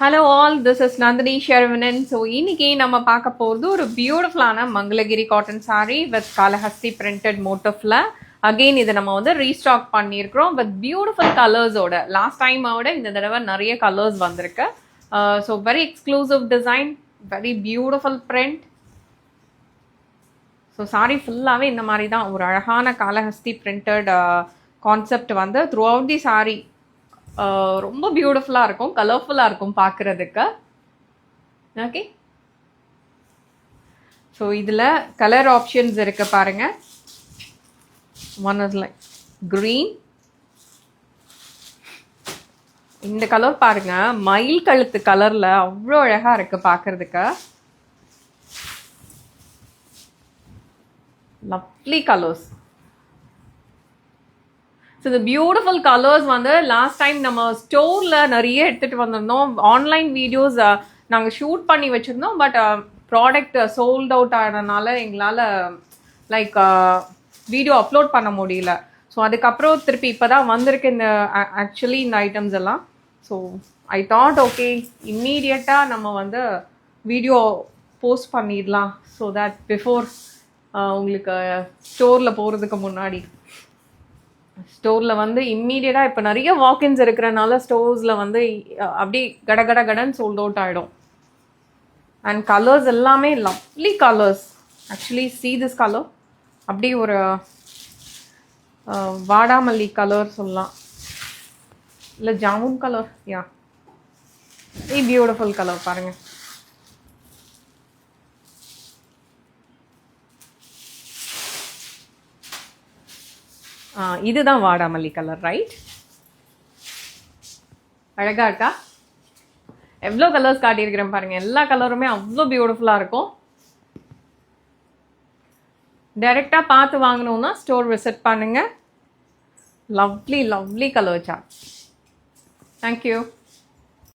Hello all, this is Nandini Shervanan. So, இன்னைக்கு நம்ம பார்க்க போகிறது ஒரு பியூட்டிஃபுல்லான Mangalagiri cotton saree with Kalahasti printed motifல. அகெயின் இதை நம்ம வந்து ரீஸ்டாக் பண்ணியிருக்கிறோம் வித் பியூட்டிஃபுல் கலர்ஸோட. லாஸ்ட் டைமோட இந்த தடவை நிறைய கலர்ஸ் வந்திருக்கு. So very exclusive design, very beautiful print. So saree ஃபுல்லாகவே இந்த மாதிரி தான் ஒரு அழகான காலஹஸ்தி பிரிண்டட் கான்செப்ட் வந்து த்ரூ அவுட் தி சாரீ ரொம்ப பியூட்டிஃபுல்லாக இருக்கும், கலர்ஃபுல்லாக இருக்கும் பார்க்குறதுக்கு. ஓகே, ஸோ இதில் கலர் ஆப்ஷன்ஸ் இருக்குது பாருங்கள். One is like green. இந்த கலர் பாருங்கள், மயில் கழுத்து கலரில் அவ்வளோ அழகாக இருக்குது பார்க்குறதுக்கு. Lovely colours. ஸோ இந்த பியூட்டிஃபுல் கலர்ஸ் வந்து லாஸ்ட் டைம் நம்ம ஸ்டோரில் நிறைய எடுத்துகிட்டு வந்திருந்தோம். ஆன்லைன் வீடியோஸ் நாங்கள் ஷூட் பண்ணி வச்சுருந்தோம். பட் ப்ராடக்ட் சோல்ட் அவுட் ஆனதுனால எங்களால் லைக் வீடியோ அப்லோட் பண்ண முடியல. ஸோ அதுக்கப்புறம் திருப்பி இப்போ தான் வந்திருக்கு இந்த ஆக்சுவலி இந்த ஐட்டம்ஸ் எல்லாம். ஸோ ஐ தாட் ஓகே, இம்மீடியட்டாக நம்ம வந்து வீடியோ போஸ்ட் பண்ணிடலாம். ஸோ தட் பிஃபோர் உங்களுக்கு ஸ்டோரில் போகிறதுக்கு முன்னாடி. ஸ்டோரில் வந்து இம்மீடியட்டாக இப்போ நிறைய வாக்கின்ஸ் இருக்கிறனால ஸ்டோர்ஸில் வந்து அப்படியே கடன்னு சோல்ட் அவுட் ஆகிடும். அண்ட் கலர்ஸ் எல்லாமே lovely colours. Actually see this colour, அப்படி ஒரு வாடாமல்லி கலர் சொல்லலாம், இல்லை ஜாமுன் கலர். யா, பியூட்டிஃபுல் கலர் பாருங்கள். இதுதான் வாடாமல்லி கலர், ரைட்? அழகா இருக்கா? எவ்வளோ கலர்ஸ் காட்டியிருக்கிறேன் பாருங்க. எல்லா கலருமே அவ்வளோ பியூட்டிஃபுல்லாக இருக்கும். டைரெக்டாக பார்த்து வாங்கணும்னா ஸ்டோர் விசிட் பண்ணுங்க. Lovely lovely colour chart. Thank you.